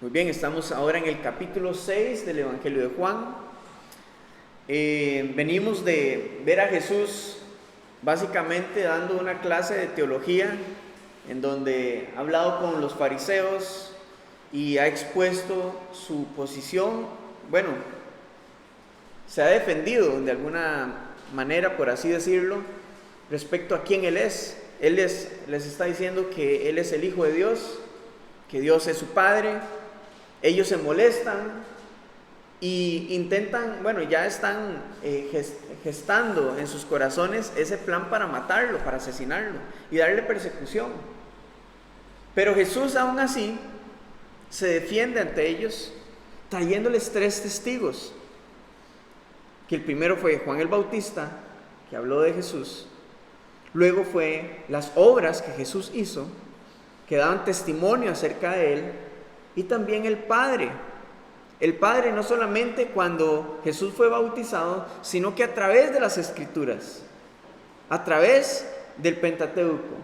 Muy bien, estamos ahora en el capítulo 6 del Evangelio de Juan. Venimos de ver a Jesús básicamente dando una clase de teología en donde ha hablado con los fariseos y ha expuesto su posición. Bueno, se ha defendido de alguna manera, por así decirlo, respecto a quién Él es. Él les está diciendo que Él es el Hijo de Dios, que Dios es su Padre. Ellos se molestan y intentan, ya están gestando en sus corazones ese plan para matarlo, para asesinarlo y darle persecución. Pero Jesús aún así se defiende ante ellos, trayéndoles 3 testigos. Que el primero fue Juan el Bautista, que habló de Jesús. Luego fue las obras que Jesús hizo, que daban testimonio acerca de Él. Y también el Padre. El Padre no solamente cuando Jesús fue bautizado, sino que a través de las Escrituras, a través del Pentateuco,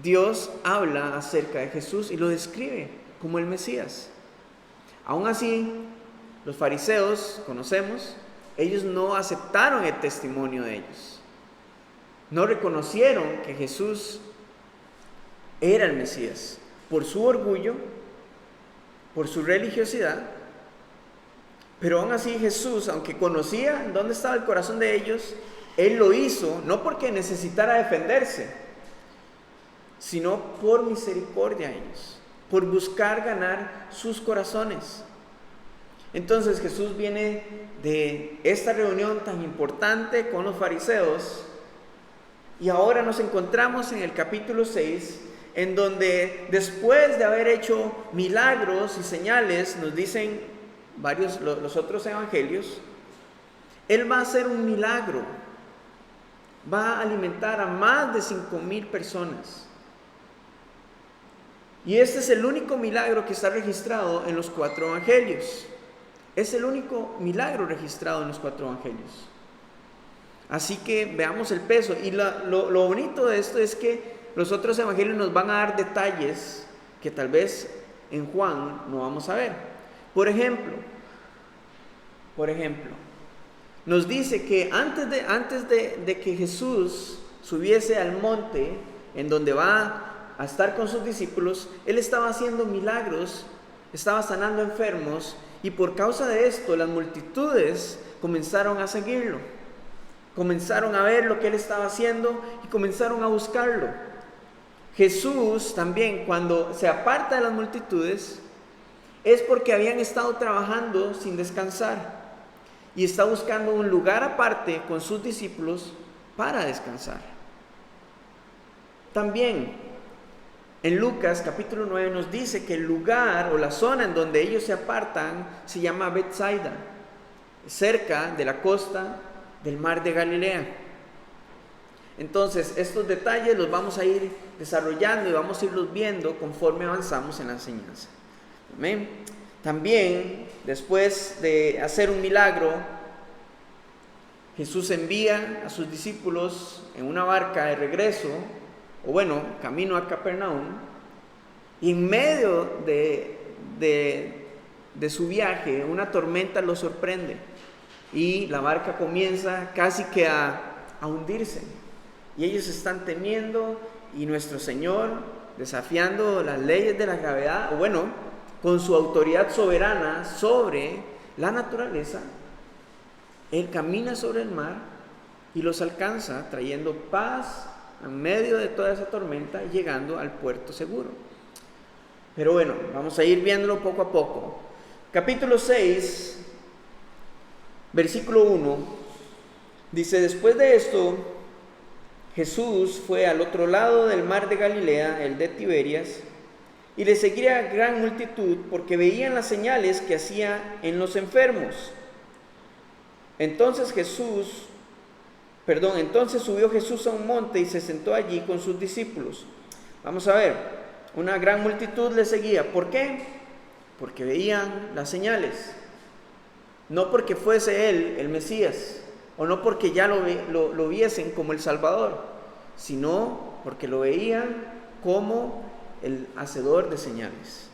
Dios habla acerca de Jesús y lo describe como el Mesías. Aún así, los fariseos, conocemos, ellos no aceptaron el testimonio de ellos. No reconocieron que Jesús era el Mesías. Por su orgullo, por su religiosidad. Pero aún así Jesús, aunque conocía dónde estaba el corazón de ellos, Él lo hizo no porque necesitara defenderse, sino por misericordia a ellos, por buscar ganar sus corazones. Entonces Jesús viene de esta reunión tan importante con los fariseos y ahora nos encontramos en el capítulo 6, en donde después de haber hecho milagros y señales, nos dicen los otros evangelios, Él va a hacer un milagro, va a alimentar a más de 5,000 personas. Y este es el único milagro que está registrado en los 4 evangelios. Es el único milagro registrado en los 4 evangelios. Así que veamos el peso. Y lo bonito de esto es que los otros evangelios nos van a dar detalles que tal vez en Juan no vamos a ver. Por ejemplo, nos dice que antes de que Jesús subiese al monte en donde va a estar con sus discípulos, Él estaba haciendo milagros, estaba sanando enfermos, y por causa de esto las multitudes comenzaron a seguirlo, comenzaron a ver lo que Él estaba haciendo y comenzaron a buscarlo. Jesús también, cuando se aparta de las multitudes, es porque habían estado trabajando sin descansar y está buscando un lugar aparte con sus discípulos para descansar. También en Lucas capítulo 9 nos dice que el lugar o la zona en donde ellos se apartan se llama Betsaida, cerca de la costa del mar de Galilea. Entonces, estos detalles los vamos a ir desarrollando y vamos a irlos viendo conforme avanzamos en la enseñanza. Amén. También, después de hacer un milagro, Jesús envía a sus discípulos en una barca de regreso, camino a Capernaum, y en medio de su viaje, una tormenta los sorprende, y la barca comienza casi que a hundirse. Y ellos están temiendo, y nuestro Señor, desafiando las leyes de la gravedad, con su autoridad soberana sobre la naturaleza, Él camina sobre el mar y los alcanza, trayendo paz en medio de toda esa tormenta y llegando al puerto seguro. Pero vamos a ir viéndolo poco a poco. Capítulo 6, versículo 1, dice: después de esto, Jesús fue al otro lado del mar de Galilea, el de Tiberias, y le seguía gran multitud porque veían las señales que hacía en los enfermos. Entonces subió Jesús a un monte y se sentó allí con sus discípulos. Vamos a ver, una gran multitud le seguía. ¿Por qué? Porque veían las señales. No porque fuese Él el Mesías, o no porque ya lo viesen como el Salvador, sino porque lo veían como el hacedor de señales.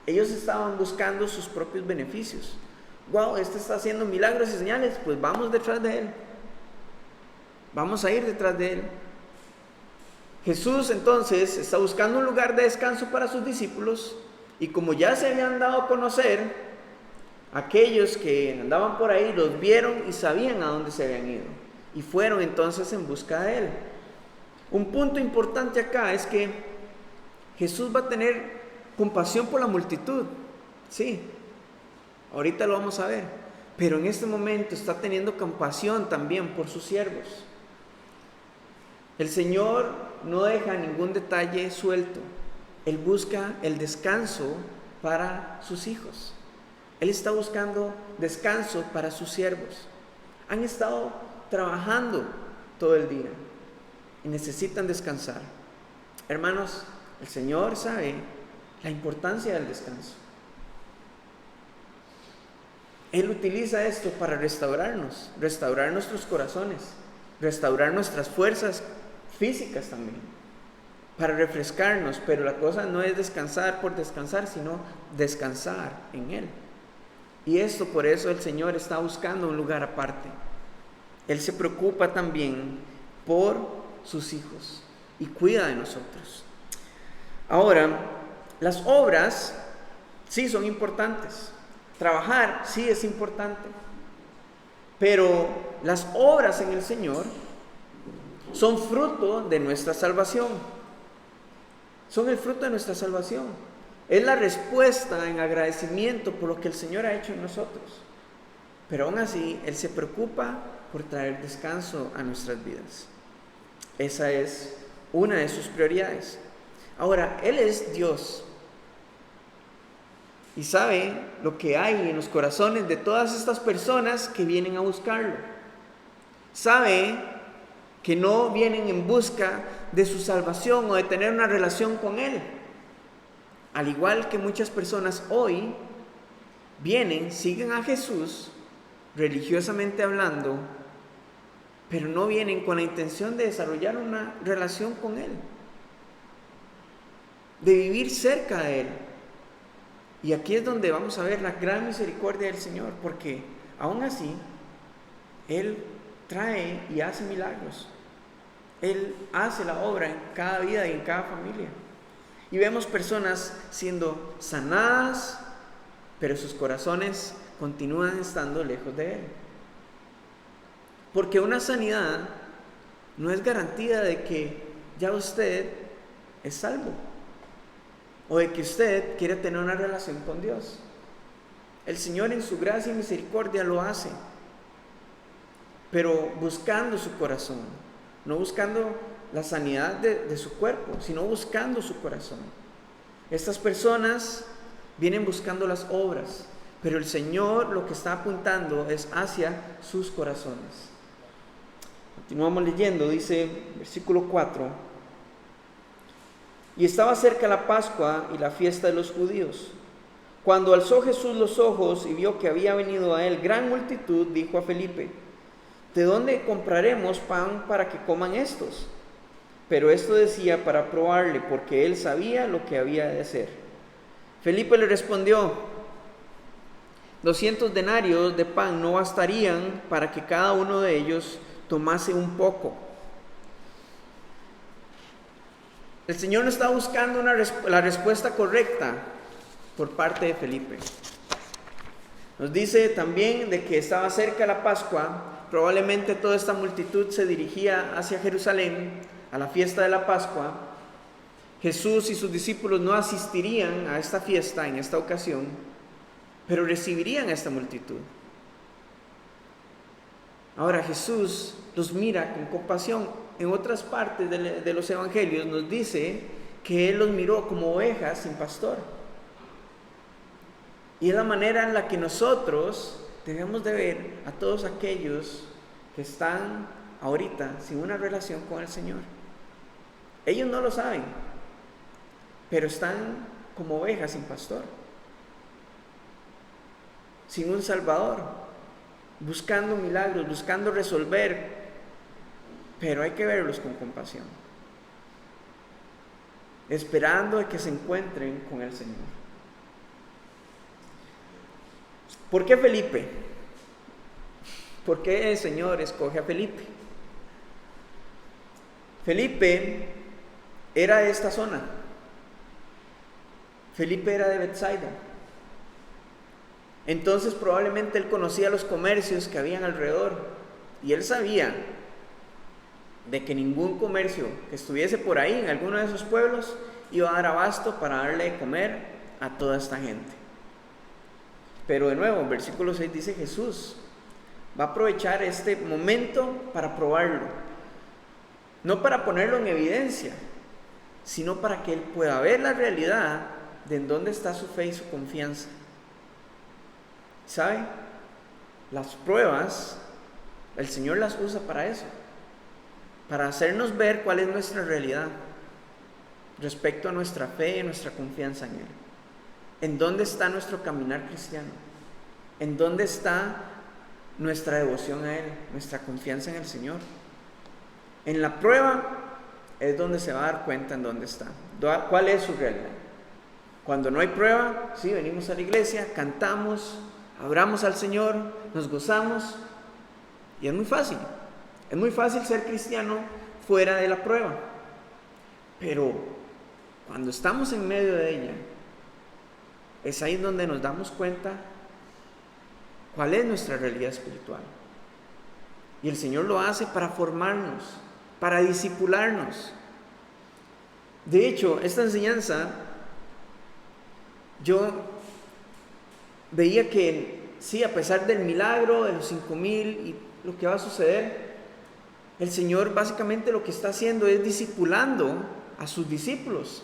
Ellos estaban buscando sus propios beneficios. Wow, este está haciendo milagros y señales, pues vamos detrás de él. Vamos a ir detrás de él. Jesús entonces está buscando un lugar de descanso para sus discípulos, y como ya se habían dado a conocer, aquellos que andaban por ahí los vieron y sabían a dónde se habían ido, y fueron entonces en busca de él. Un punto importante acá es que Jesús va a tener compasión por la multitud, sí, ahorita lo vamos a ver, pero en este momento está teniendo compasión también por sus siervos. El Señor no deja ningún detalle suelto. Él busca el descanso para sus hijos. Él está buscando descanso para sus siervos. Han estado trabajando todo el día y necesitan descansar. Hermanos, el Señor sabe la importancia del descanso. Él utiliza esto para restaurarnos, restaurar nuestros corazones, restaurar nuestras fuerzas físicas también, para refrescarnos. Pero la cosa no es descansar por descansar, sino descansar en Él. Y esto, por eso el Señor está buscando un lugar aparte. Él se preocupa también por sus hijos y cuida de nosotros. Ahora, las obras sí son importantes. Trabajar sí es importante. Pero las obras en el Señor son fruto de nuestra salvación. Son el fruto de nuestra salvación. Es la respuesta en agradecimiento por lo que el Señor ha hecho en nosotros. Pero aún así, Él se preocupa por traer descanso a nuestras vidas. Esa es una de sus prioridades. Ahora, Él es Dios y sabe lo que hay en los corazones de todas estas personas que vienen a buscarlo. Sabe que no vienen en busca de su salvación o de tener una relación con Él. Al igual que muchas personas hoy vienen, siguen a Jesús, religiosamente hablando, pero no vienen con la intención de desarrollar una relación con Él, de vivir cerca de Él. Y aquí es donde vamos a ver la gran misericordia del Señor, porque aún así, Él trae y hace milagros. Él hace la obra en cada vida y en cada familia. Y vemos personas siendo sanadas, pero sus corazones continúan estando lejos de Él. Porque una sanidad no es garantía de que ya usted es salvo, o de que usted quiere tener una relación con Dios. El Señor en su gracia y misericordia lo hace, pero buscando su corazón, no buscando la sanidad de su cuerpo, sino buscando su corazón. Estas personas vienen buscando las obras, pero el Señor lo que está apuntando es hacia sus corazones. Continuamos leyendo, dice versículo 4: y estaba cerca la Pascua y la fiesta de los judíos. Cuando alzó Jesús los ojos y vio que había venido a él gran multitud, dijo a Felipe: ¿de dónde compraremos pan para que coman estos? Pero esto decía para probarle, porque él sabía lo que había de hacer. Felipe le respondió: 200 denarios de pan no bastarían para que cada uno de ellos tomase un poco. El Señor no está buscando la respuesta correcta por parte de Felipe. Nos dice también de que estaba cerca la Pascua. Probablemente toda esta multitud se dirigía hacia Jerusalén a la fiesta de la Pascua. Jesús y sus discípulos no asistirían a esta fiesta en esta ocasión, pero recibirían a esta multitud. Ahora Jesús los mira con compasión. En otras partes de los evangelios nos dice que Él los miró como ovejas sin pastor. Y es la manera en la que nosotros debemos de ver a todos aquellos que están ahorita sin una relación con el Señor. Ellos no lo saben, pero están como ovejas sin pastor, sin un Salvador, buscando milagros, buscando resolver, pero hay que verlos con compasión, esperando a que se encuentren con el Señor. ¿Por qué Felipe? ¿Por qué el Señor escoge a Felipe? Felipe era de esta zona. Felipe era de Betsaida. Entonces probablemente él conocía los comercios que habían alrededor. Y él sabía de que ningún comercio que estuviese por ahí, en alguno de esos pueblos, iba a dar abasto para darle de comer a toda esta gente. Pero de nuevo, en versículo 6 dice: Jesús va a aprovechar este momento para probarlo. No para ponerlo en evidencia, sino para que él pueda ver la realidad de en dónde está su fe y su confianza. ¿Sabe? Las pruebas, el Señor las usa para eso, para hacernos ver cuál es nuestra realidad respecto a nuestra fe y nuestra confianza en Él. ¿En dónde está nuestro caminar cristiano? ¿En dónde está nuestra devoción a Él, nuestra confianza en el Señor? En la prueba es donde se va a dar cuenta en dónde está, cuál es su realidad. Cuando no hay prueba, sí, venimos a la iglesia, cantamos, adoramos al Señor, nos gozamos, y es muy fácil ser cristiano fuera de la prueba. Pero cuando estamos en medio de ella, es ahí donde nos damos cuenta cuál es nuestra realidad espiritual. Y el Señor lo hace para formarnos, para discipularnos. De hecho, esta enseñanza, yo veía que sí, a pesar del milagro de los 5,000 y lo que va a suceder, el Señor básicamente lo que está haciendo es discipulando a sus discípulos.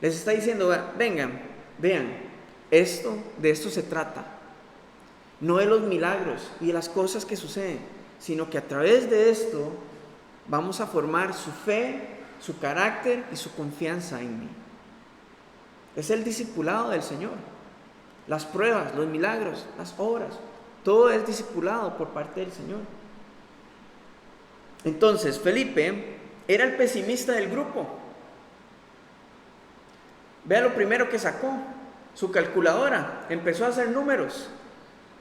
Les está diciendo: vengan, vean, de esto se trata. No de los milagros y de las cosas que suceden, sino que a través de esto vamos a formar su fe, su carácter y su confianza en mí. Es el discipulado del Señor. Las pruebas, los milagros, las obras, todo es discipulado por parte del Señor. Entonces, Felipe era el pesimista del grupo. Vea lo primero que sacó, su calculadora. Empezó a hacer números.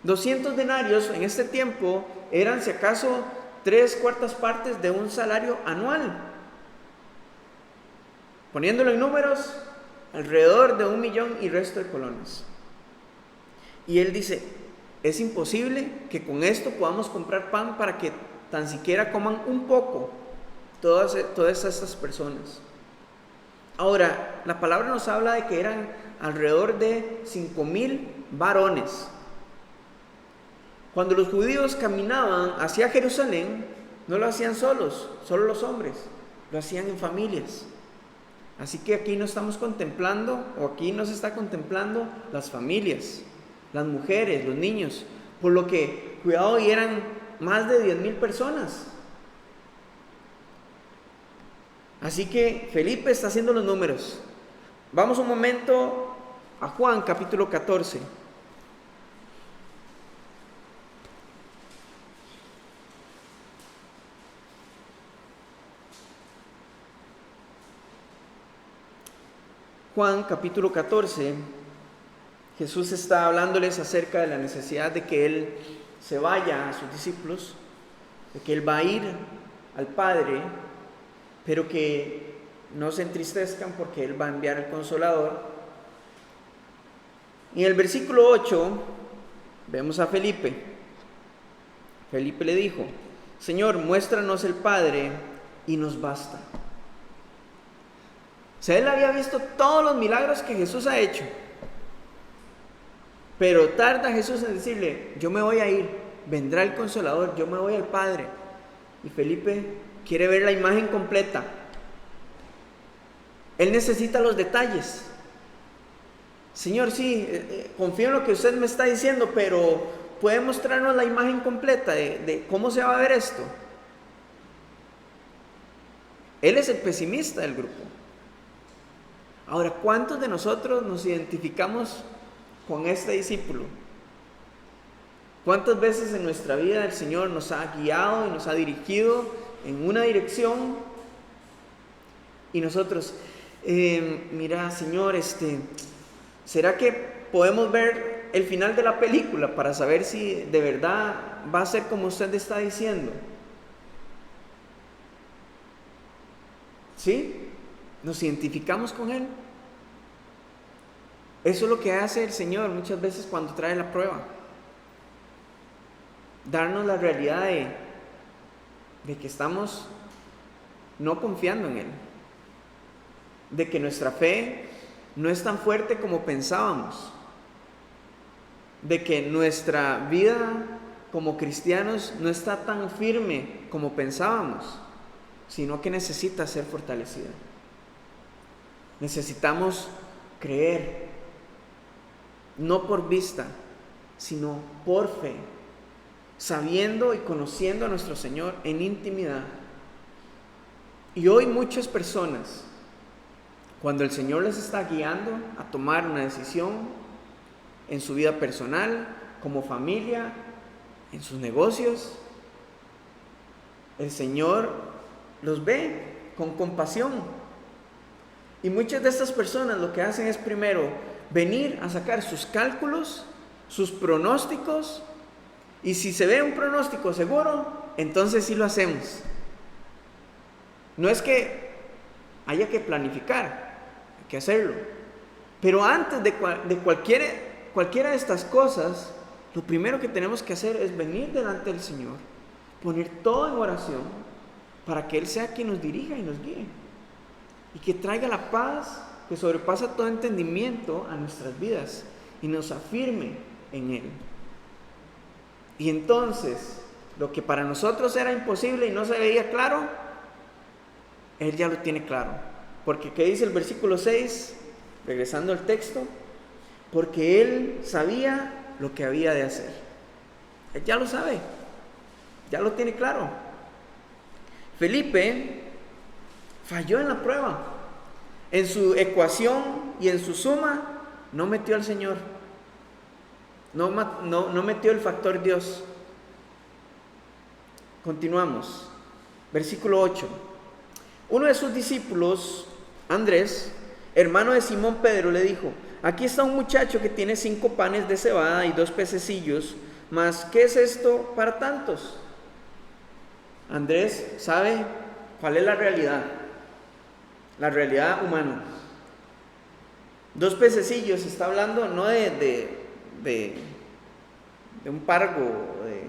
200 denarios en este tiempo eran, si acaso, 3/4 partes de un salario anual. Poniéndolo en números, alrededor de 1,000,000 y resto de colones. Y él dice: es imposible que con esto podamos comprar pan para que tan siquiera coman un poco todas estas personas. Ahora, la palabra nos habla de que eran alrededor de 5,000 varones. Cuando los judíos caminaban hacia Jerusalén, no lo hacían solos, solo los hombres, lo hacían en familias. Así que aquí no estamos contemplando, o aquí no se está contemplando las familias, las mujeres, los niños, por lo que, cuidado, y eran más de 10,000 personas. Así que Felipe está haciendo los números. Vamos un momento a Juan capítulo 14. Juan capítulo 14, Jesús está hablándoles acerca de la necesidad de que Él se vaya a sus discípulos, de que Él va a ir al Padre, pero que no se entristezcan porque Él va a enviar el Consolador. Y en el versículo 8 vemos a Felipe. Felipe le dijo: Señor, muéstranos el Padre y nos basta. O sea, él había visto todos los milagros que Jesús ha hecho, pero tarda Jesús en decirle: yo me voy a ir, vendrá el Consolador, yo me voy al Padre. Y Felipe quiere ver la imagen completa. Él necesita los detalles. Señor, sí, confío en lo que usted me está diciendo, pero ¿puede mostrarnos la imagen completa de cómo se va a ver esto? Él es el pesimista del grupo. Ahora, ¿cuántos de nosotros nos identificamos con este discípulo? ¿Cuántas veces en nuestra vida el Señor nos ha guiado y nos ha dirigido en una dirección y nosotros, mira, Señor, ¿será que podemos ver el final de la película para saber si de verdad va a ser como usted está diciendo. ¿Sí? Nos identificamos con Él. Eso es lo que hace el Señor muchas veces cuando trae la prueba. Darnos la realidad de que estamos no confiando en Él. De que nuestra fe no es tan fuerte como pensábamos. De que nuestra vida como cristianos no está tan firme como pensábamos, sino que necesita ser fortalecida. Necesitamos creer, no por vista, sino por fe, sabiendo y conociendo a nuestro Señor en intimidad. Y hoy muchas personas, cuando el Señor les está guiando a tomar una decisión en su vida personal, como familia, en sus negocios, el Señor los ve con compasión. Y muchas de estas personas lo que hacen es primero venir a sacar sus cálculos, sus pronósticos, y si se ve un pronóstico seguro, entonces sí lo hacemos. No es que haya que planificar, hay que hacerlo. Pero antes de cualquiera de estas cosas, lo primero que tenemos que hacer es venir delante del Señor, poner todo en oración para que Él sea quien nos dirija y nos guíe y que traiga la paz que sobrepasa todo entendimiento a nuestras vidas y nos afirme en Él. Y entonces, lo que para nosotros era imposible y no se veía claro, Él ya lo tiene claro. Porque ¿qué dice el versículo 6? Regresando al texto, porque Él sabía lo que había de hacer. Él ya lo sabe, ya lo tiene claro. Felipe falló en la prueba. En su ecuación y en su suma no metió al Señor. No metió el factor Dios. Continuamos. Versículo 8. Uno de sus discípulos, Andrés, hermano de Simón Pedro, le dijo: aquí está un muchacho que tiene 5 panes de cebada y 2 pececillos, mas ¿qué es esto para tantos? Andrés sabe cuál es la realidad humana. 2 pececillos, está hablando no de un pargo, de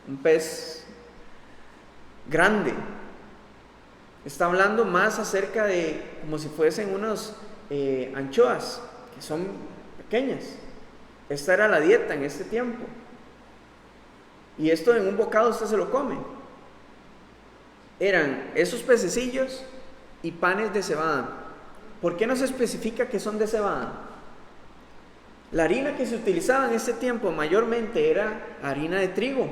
un pez grande. Está hablando más acerca de como si fuesen unos anchoas, que son pequeñas. Esta era la dieta en este tiempo. Y esto en un bocado usted se lo come. Eran esos pececillos y panes de cebada. ¿Por qué no se especifica que son de cebada? La harina que se utilizaba en este tiempo mayormente era harina de trigo.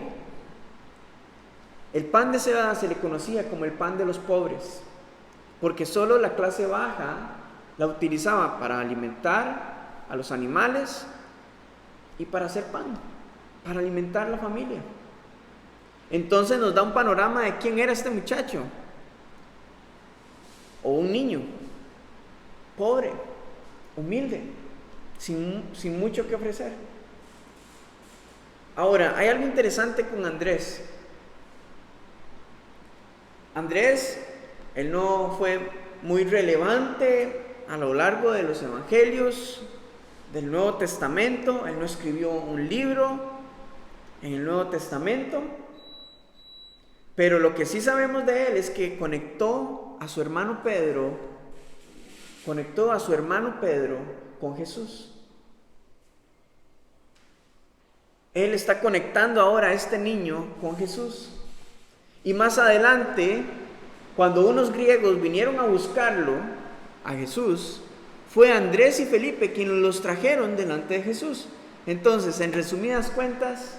El pan de cebada se le conocía como el pan de los pobres, porque solo la clase baja la utilizaba para alimentar a los animales y para hacer pan, para alimentar a la familia. Entonces nos da un panorama de quién era este muchacho, o un niño, pobre, humilde, sin mucho que ofrecer. Ahora, hay algo interesante con Andrés. Andrés, él no fue muy relevante a lo largo de los evangelios del Nuevo Testamento. Él no escribió un libro en el Nuevo Testamento, pero lo que sí sabemos de él es que conectó a su hermano Pedro con Jesús. Él está conectando ahora a este niño con Jesús. Y más adelante, cuando unos griegos vinieron a buscarlo, a Jesús, fue Andrés y Felipe quienes los trajeron delante de Jesús. Entonces, en resumidas cuentas,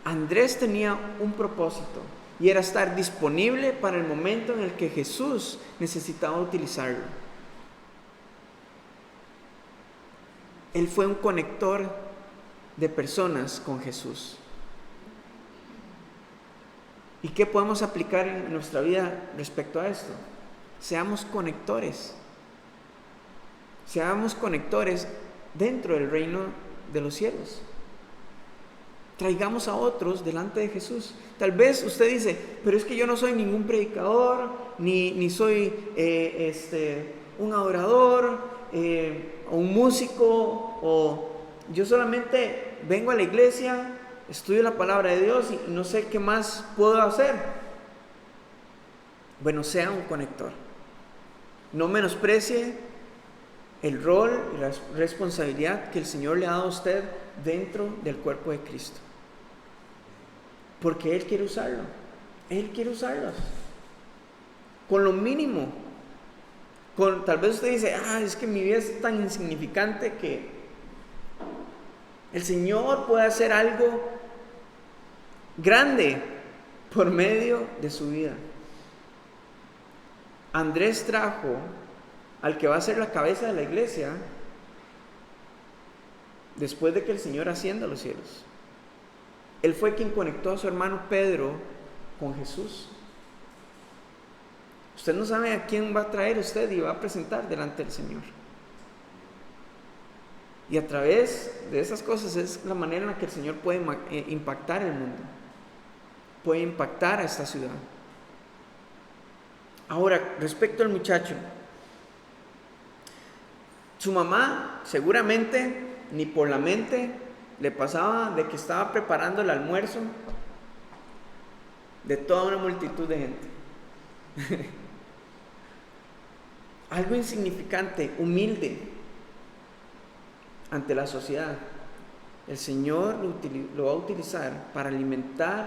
Andrés tenía un propósito, y era estar disponible para el momento en el que Jesús necesitaba utilizarlo. Él fue un conector de personas con Jesús. ¿Y qué podemos aplicar en nuestra vida respecto a esto? Seamos conectores. Seamos conectores dentro del reino de los cielos. Traigamos a otros delante de Jesús. Tal vez usted dice, pero es que yo no soy ningún predicador, ni soy un adorador, o un músico, o yo solamente vengo a la iglesia, estudio la palabra de Dios y no sé qué más puedo hacer. Bueno, sea un conector. No menosprecie el rol y la responsabilidad que el Señor le ha dado a usted dentro del cuerpo de Cristo. Porque Él quiere usarlo. Él quiere usarlos. Con lo mínimo. Tal vez usted dice, es que mi vida es tan insignificante que el Señor puede hacer algo grande por medio de su vida. Andrés trajo al que va a ser la cabeza de la iglesia después de que el Señor ascienda a los cielos. Él fue quien conectó a su hermano Pedro con Jesús. Usted no sabe a quién va a traer usted y va a presentar delante del Señor. Y a través de esas cosas es la manera en la que el Señor puede impactar el mundo, puede impactar a esta ciudad. Ahora, respecto al muchacho, su mamá seguramente ni por la mente le pasaba de que estaba preparando el almuerzo de toda una multitud de gente. Algo insignificante, humilde ante la sociedad. El Señor lo va a utilizar para alimentar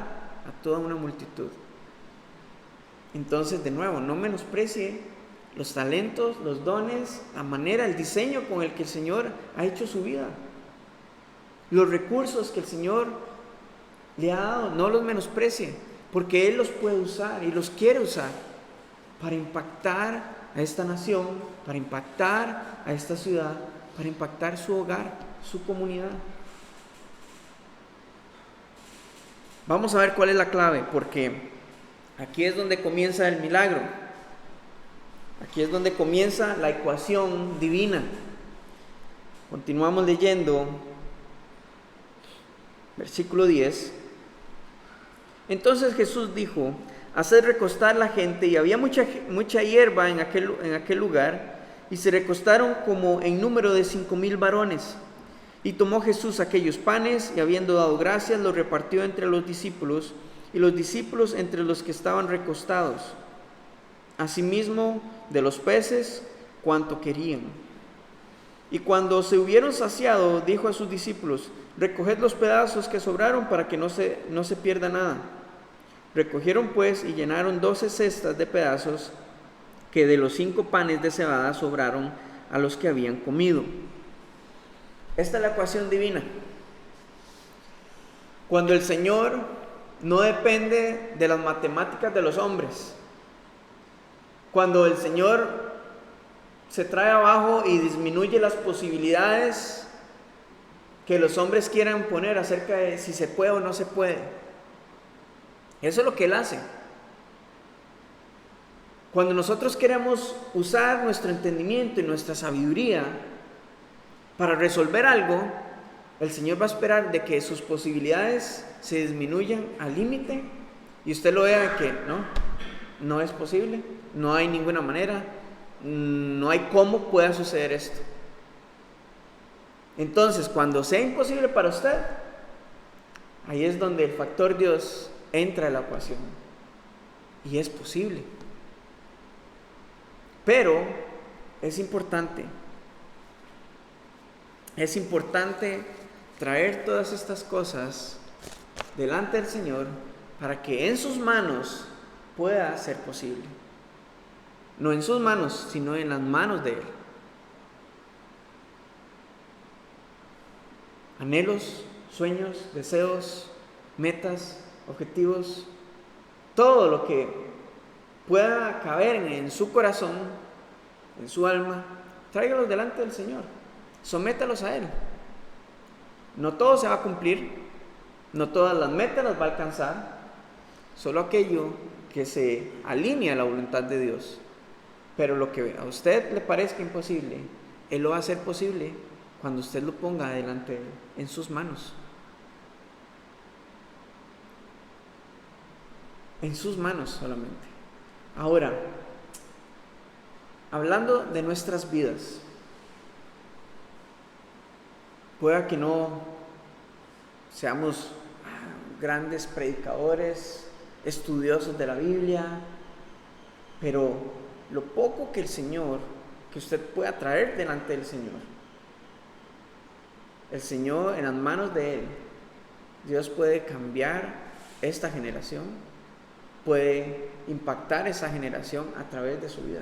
a toda una multitud. Entonces, de nuevo, no menosprecie los talentos, los dones, la manera, el diseño con el que el Señor ha hecho su vida. Los recursos que el Señor le ha dado, no los menosprecie, porque Él los puede usar y los quiere usar para impactar a esta nación, para impactar a esta ciudad, para impactar su hogar, su comunidad. Vamos a ver cuál es la clave, porque aquí es donde comienza el milagro. Aquí es donde comienza la ecuación divina. Continuamos leyendo versículo 10. Entonces Jesús dijo: haced recostar la gente, y había mucha hierba en aquel lugar, y se recostaron como en número de 5,000 varones. Y tomó Jesús aquellos panes, y habiendo dado gracias, los repartió entre los discípulos, y los discípulos entre los que estaban recostados. Asimismo de los peces, cuanto querían. Y cuando se hubieron saciado, dijo a sus discípulos: recoged los pedazos que sobraron para que no se pierda nada. Recogieron pues y llenaron 12 cestas de pedazos que de los 5 panes de cebada sobraron a los que habían comido. Esta es la ecuación divina. Cuando el Señor no depende de las matemáticas de los hombres, cuando el Señor se trae abajo y disminuye las posibilidades que los hombres quieran poner acerca de si se puede o no se puede. Eso es lo que Él hace. Cuando nosotros queremos usar nuestro entendimiento y nuestra sabiduría para resolver algo, el Señor va a esperar de que sus posibilidades se disminuyan al límite y usted lo vea que no es posible, no hay ninguna manera, no hay cómo pueda suceder esto. Entonces, cuando sea imposible para usted, ahí es donde el factor Dios entra en la ecuación y es posible. Pero es importante traer todas estas cosas delante del Señor para que en sus manos pueda ser posible. No en sus manos, sino en las manos de Él. Anhelos, sueños, deseos, metas, objetivos, todo lo que pueda caber en su corazón, en su alma, tráigalos delante del Señor, sométalos a Él. No todo se va a cumplir, no todas las metas las va a alcanzar, solo aquello que se alinea a la voluntad de Dios. Pero lo que a usted le parezca imposible, Él lo va a hacer posible cuando usted lo ponga delante de Él, en sus manos. En sus manos solamente. Ahora, hablando de nuestras vidas, pueda que no seamos grandes predicadores, estudiosos de la Biblia, pero lo poco que usted pueda traer delante del Señor, el Señor, en las manos de Él, Dios puede cambiar esta generación, puede impactar esa generación a través de su vida,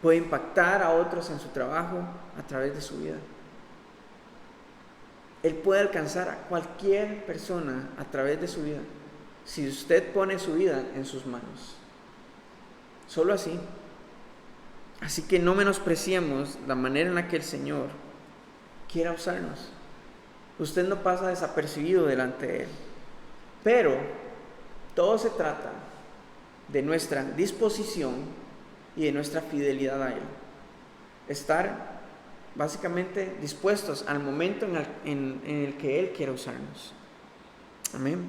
puede impactar a otros en su trabajo a través de su vida. Él puede alcanzar a cualquier persona a través de su vida, si usted pone su vida en sus manos. Solo así. Así que no menospreciemos la manera en la que el Señor quiera usarnos. Usted no pasa desapercibido delante de Él. Pero todo se trata de nuestra disposición y de nuestra fidelidad a Él. Estar básicamente dispuestos al momento en el que Él quiera usarnos. Amén.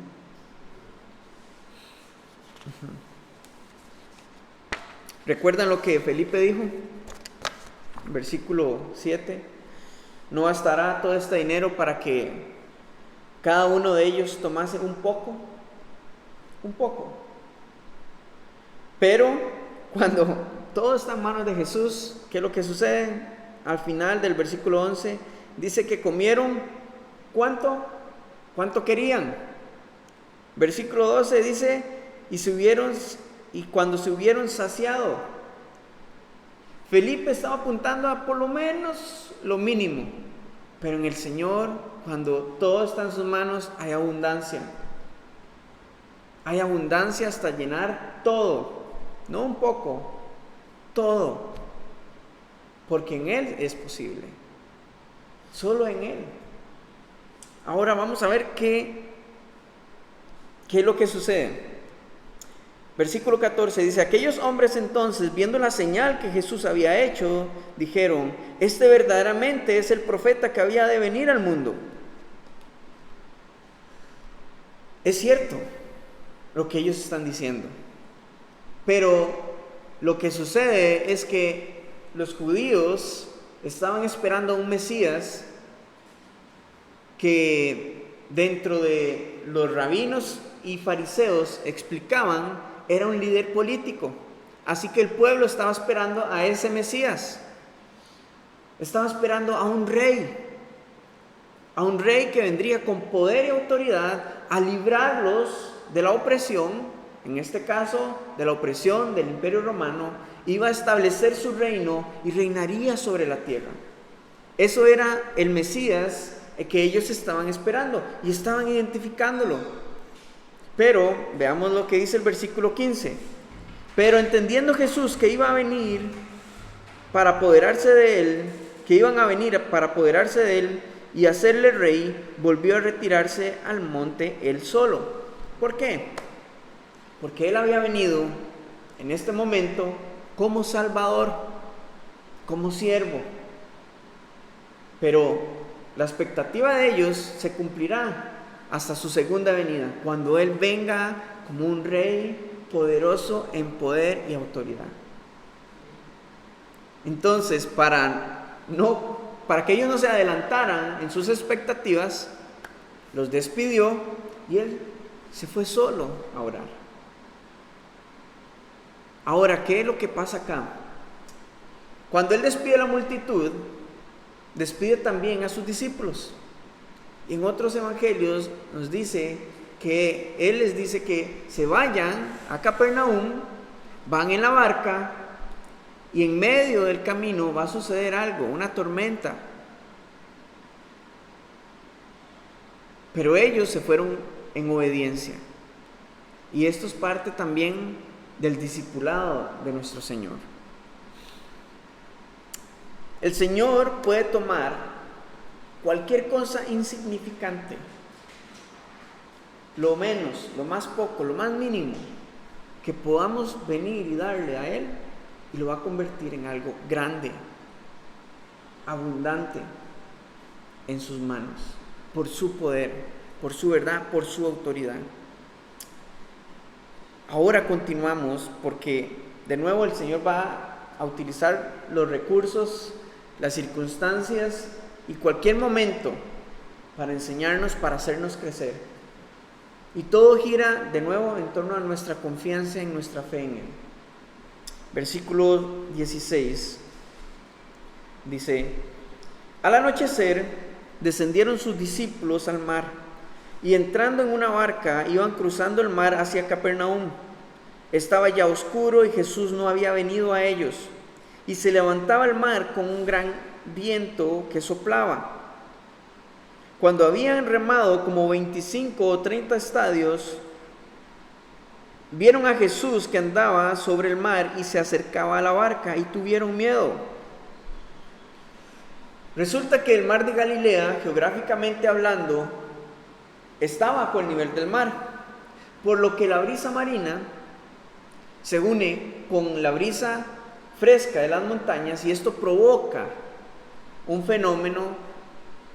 ¿Recuerdan lo que Felipe dijo? Versículo 7. No bastará todo este dinero para que cada uno de ellos tomase un poco. Pero cuando todo está en manos de Jesús, ¿qué es lo que sucede? Al final del versículo 11 dice que comieron ¿cuánto? ¿Cuánto querían? Versículo 12 dice y cuando se hubieron saciado. Felipe estaba apuntando a por lo menos lo mínimo, pero en el Señor, cuando todo está en sus manos, hay abundancia. Hay abundancia hasta llenar todo, no un poco, todo, porque en Él es posible, solo en Él. Ahora vamos a ver qué es lo que sucede. Versículo 14 dice: aquellos hombres entonces, viendo la señal que Jesús había hecho, dijeron: este verdaderamente es el profeta que había de venir al mundo. Es cierto lo que ellos están diciendo, pero lo que sucede es que los judíos estaban esperando a un Mesías que dentro de los rabinos y fariseos explicaban era un líder político. Así que el pueblo estaba esperando a ese Mesías, estaba esperando a un rey que vendría con poder y autoridad a librarlos de la opresión, en este caso de la opresión del Imperio Romano. Iba a establecer su reino y reinaría sobre la tierra. Eso era el Mesías que ellos estaban esperando y estaban identificándolo. Pero veamos lo que dice el versículo 15. Pero entendiendo Jesús que iba a venir para apoderarse de él, que iban a venir para apoderarse de él y hacerle rey, volvió a retirarse al monte él solo. ¿Por qué? Porque él había venido en este momento como Salvador, como siervo. Pero la expectativa de ellos se cumplirá hasta su segunda venida, cuando Él venga como un rey poderoso en poder y autoridad. Entonces, para que ellos no se adelantaran en sus expectativas, los despidió y Él se fue solo a orar. Ahora, ¿qué es lo que pasa acá? Cuando Él despide a la multitud, despide también a sus discípulos. En otros evangelios nos dice que Él les dice que se vayan a Capernaum, van en la barca y en medio del camino va a suceder algo, una tormenta. Pero ellos se fueron en obediencia. Y esto es parte también del discipulado de nuestro Señor. El Señor puede tomar cualquier cosa insignificante, lo menos, lo más poco, lo más mínimo que podamos venir y darle a Él, y lo va a convertir en algo grande, abundante en sus manos, por su poder, por su verdad, por su autoridad. Ahora continuamos porque de nuevo el Señor va a utilizar los recursos, las circunstancias y cualquier momento para enseñarnos, para hacernos crecer. Y todo gira de nuevo en torno a nuestra confianza en nuestra fe en Él. Versículo 16 dice: al anochecer descendieron sus discípulos al mar, y entrando en una barca iban cruzando el mar hacia Capernaum. Estaba ya oscuro y Jesús no había venido a ellos, y se levantaba el mar con un gran viento que soplaba. Cuando habían remado como 25 o 30 estadios, vieron a Jesús que andaba sobre el mar y se acercaba a la barca, y tuvieron miedo. Resulta que el mar de Galilea, geográficamente hablando, está bajo el nivel del mar, por lo que la brisa marina se une con la brisa fresca de las montañas, y esto provoca un fenómeno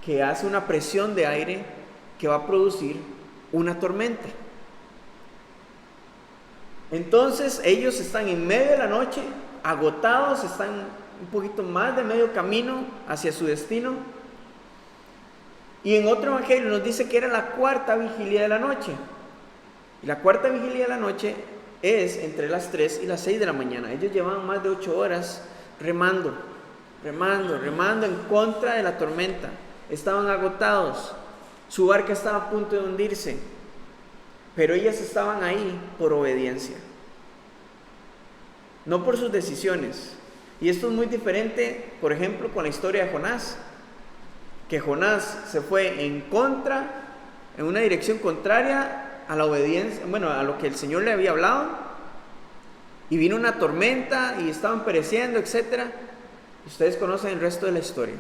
que hace una presión de aire que va a producir una tormenta. Entonces ellos están en medio de la noche, agotados, están un poquito más de medio camino hacia su destino, y en otro evangelio nos dice que era la cuarta vigilia de la noche, y la cuarta vigilia de la noche es entre las 3 y las 6 de la mañana. Ellos llevaban más de 8 horas remando en contra de la tormenta. Estaban agotados, su barca estaba a punto de hundirse, pero ellos estaban ahí por obediencia, no por sus decisiones. Y esto es muy diferente, por ejemplo, con la historia de Jonás, que Jonás se fue en una dirección contraria a la obediencia, a lo que el Señor le había hablado, y vino una tormenta y estaban pereciendo, etc. Ustedes conocen el resto de la historia.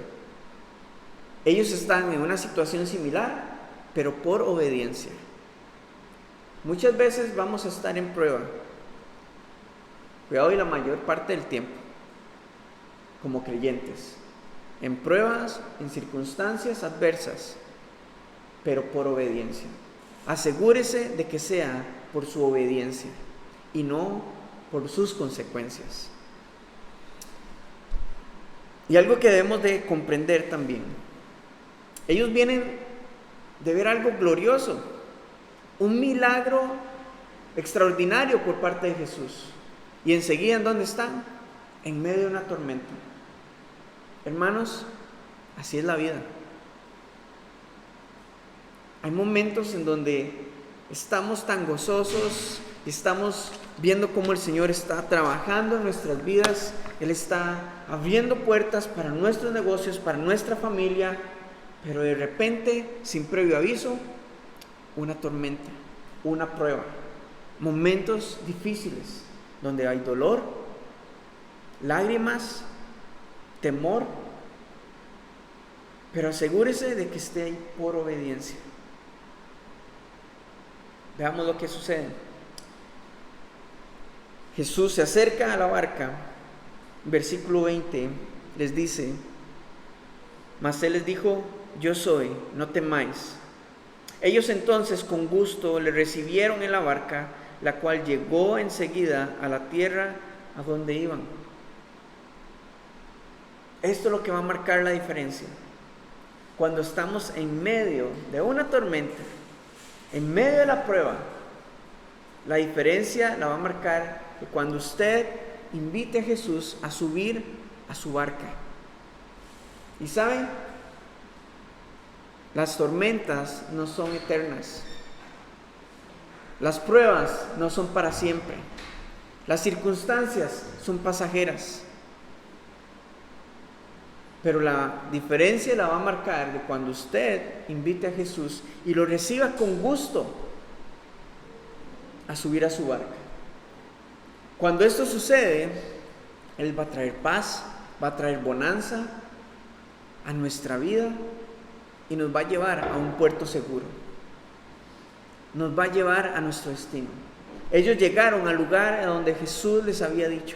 Ellos están en una situación similar, pero por obediencia. Muchas veces vamos a estar en prueba, cuidado, y la mayor parte del tiempo, como creyentes, en pruebas, en circunstancias adversas, pero por obediencia. Asegúrese de que sea por su obediencia y no por sus consecuencias. Y algo que debemos de comprender también: ellos vienen de ver algo glorioso, un milagro extraordinario por parte de Jesús, y enseguida, ¿en dónde están? En medio de una tormenta. Hermanos, así es la vida. Hay momentos en donde estamos tan gozosos, estamos viendo cómo el Señor está trabajando en nuestras vidas. Él está abriendo puertas para nuestros negocios, para nuestra familia, pero de repente, sin previo aviso, una tormenta, una prueba, momentos difíciles donde hay dolor, lágrimas, temor, pero asegúrese de que esté ahí por obediencia. Veamos lo que sucede. Jesús se acerca a la barca. Versículo 20 les dice: mas Él les dijo: yo soy, no temáis. Ellos entonces con gusto le recibieron en la barca, la cual llegó enseguida a la tierra a donde iban. Esto es lo que va a marcar la diferencia. Cuando estamos en medio de una tormenta, en medio de la prueba, la diferencia la va a marcar que cuando usted invite a Jesús a subir a su barca. Y saben, las tormentas no son eternas, las pruebas no son para siempre, las circunstancias son pasajeras, pero la diferencia la va a marcar de cuando usted invite a Jesús y lo reciba con gusto a subir a su barca. Cuando esto sucede, Él va a traer paz, va a traer bonanza a nuestra vida y nos va a llevar a un puerto seguro. Nos va a llevar a nuestro destino. Ellos llegaron al lugar a donde Jesús les había dicho.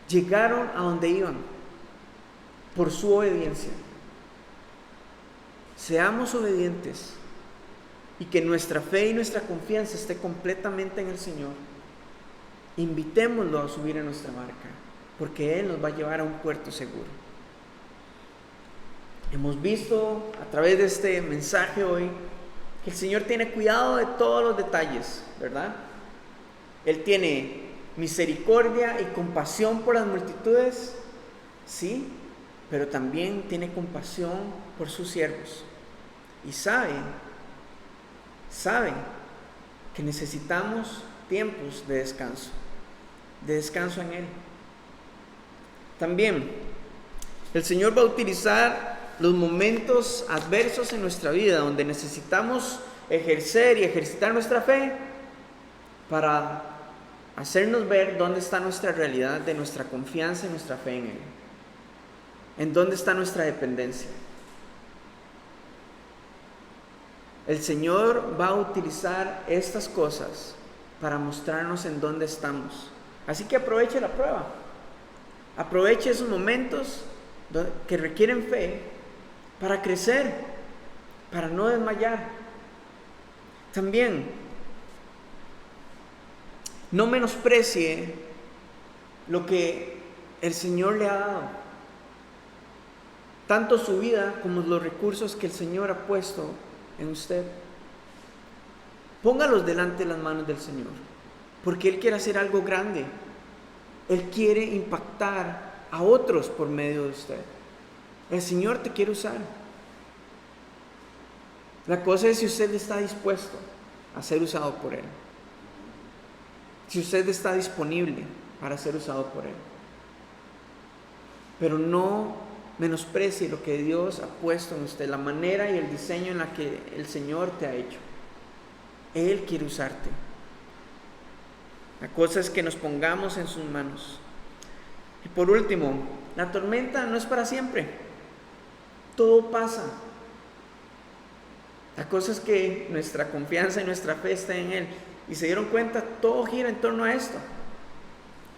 Llegaron a donde iban. por su obediencia. Seamos obedientes y que nuestra fe y nuestra confianza esté completamente en el Señor. Invitémoslo a subir a nuestra barca, porque Él nos va a llevar a un puerto seguro. Hemos visto a través de este mensaje hoy que el Señor tiene cuidado de todos los detalles, ¿verdad? Él tiene misericordia y compasión por las multitudes, sí, pero también tiene compasión por sus siervos. Y sabe que necesitamos tiempos de descanso en Él. También el Señor va a utilizar los momentos adversos en nuestra vida, donde necesitamos ejercer y ejercitar nuestra fe, para hacernos ver dónde está nuestra realidad de nuestra confianza y nuestra fe en Él. En dónde está nuestra dependencia. El Señor va a utilizar estas cosas para mostrarnos en dónde estamos. Así que aproveche la prueba. Aproveche esos momentos que requieren fe para crecer, para no desmayar. También, no menosprecie lo que el Señor le ha dado, tanto su vida como los recursos que el Señor ha puesto en usted. Póngalos delante de las manos del Señor, porque Él quiere hacer algo grande. Él quiere impactar a otros por medio de usted. El Señor te quiere usar. La cosa es si usted está dispuesto a ser usado por Él. Si usted está disponible para ser usado por Él. Pero no menosprecie lo que Dios ha puesto en usted, la manera y el diseño en la que el Señor te ha hecho. Él quiere usarte. La cosa es que nos pongamos en sus manos. Y por último, la tormenta no es para siempre. Todo pasa. La cosa es que nuestra confianza y nuestra fe está en Él. Y se dieron cuenta, todo gira en torno a esto.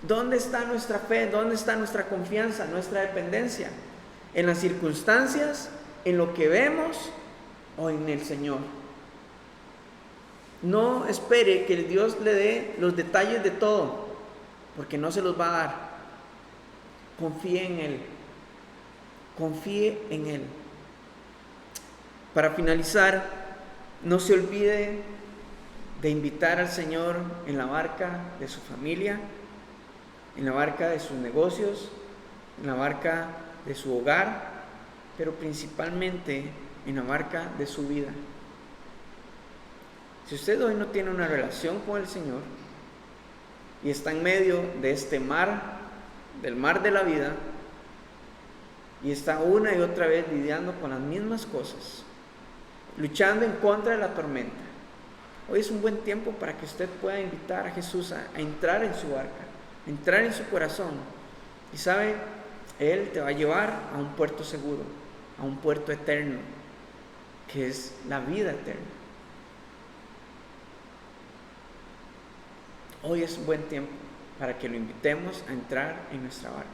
¿Dónde está nuestra fe? ¿Dónde está nuestra confianza, nuestra dependencia? ¿En las circunstancias? ¿En lo que vemos? ¿O en el Señor? No espere que Dios le dé los detalles de todo, porque no se los va a dar. Confíe en Él. Confíe en Él. Para finalizar, no se olvide de invitar al Señor en la barca de su familia, en la barca de sus negocios, en la barca de su hogar, pero principalmente en la barca de su vida. Si usted hoy no tiene una relación con el Señor y está en medio de este mar, del mar de la vida, y está una y otra vez lidiando con las mismas cosas, luchando en contra de la tormenta, hoy es un buen tiempo para que usted pueda invitar a Jesús a entrar en su barca, a entrar en su corazón. Y sabe, Él te va a llevar a un puerto seguro, a un puerto eterno, que es la vida eterna. Hoy es un buen tiempo para que lo invitemos a entrar en nuestra barca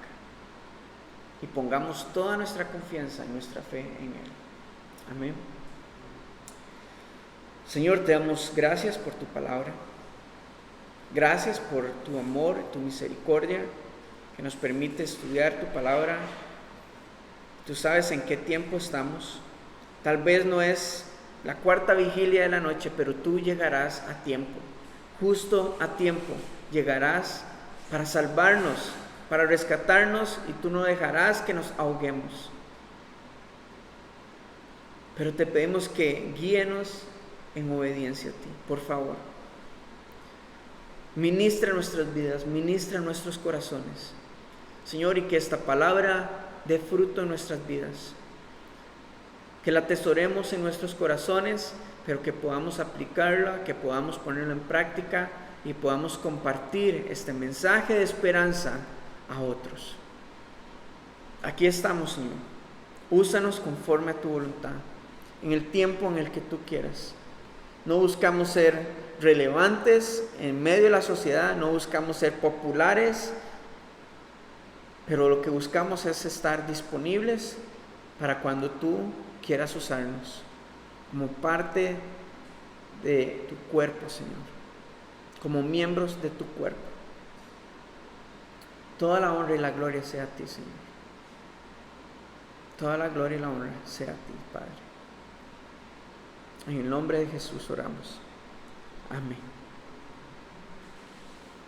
y pongamos toda nuestra confianza y nuestra fe en Él. Amén. Señor, te damos gracias por tu palabra. Gracias por tu amor, tu misericordia, que nos permite estudiar tu palabra. Tú sabes en qué tiempo estamos. Tal vez no es la cuarta vigilia de la noche, pero tú llegarás a tiempo, justo a tiempo. Llegarás para salvarnos, para rescatarnos, y tú no dejarás que nos ahoguemos. Pero te pedimos que guíenos en obediencia a ti, por favor. Ministra nuestras vidas, ministra nuestros corazones, Señor, y que esta palabra dé fruto en nuestras vidas. Que la atesoremos en nuestros corazones, pero que podamos aplicarla, que podamos ponerla en práctica y podamos compartir este mensaje de esperanza a otros. Aquí estamos, Señor. Úsanos conforme a tu voluntad, en el tiempo en el que tú quieras. No buscamos ser relevantes en medio de la sociedad, no buscamos ser populares, pero lo que buscamos es estar disponibles para cuando tú quieras usarnos como parte de tu cuerpo, Señor, como miembros de tu cuerpo. Toda la honra y la gloria sea a ti, Señor. Toda la gloria y la honra sea a ti, Padre. En el nombre de Jesús oramos. Amén.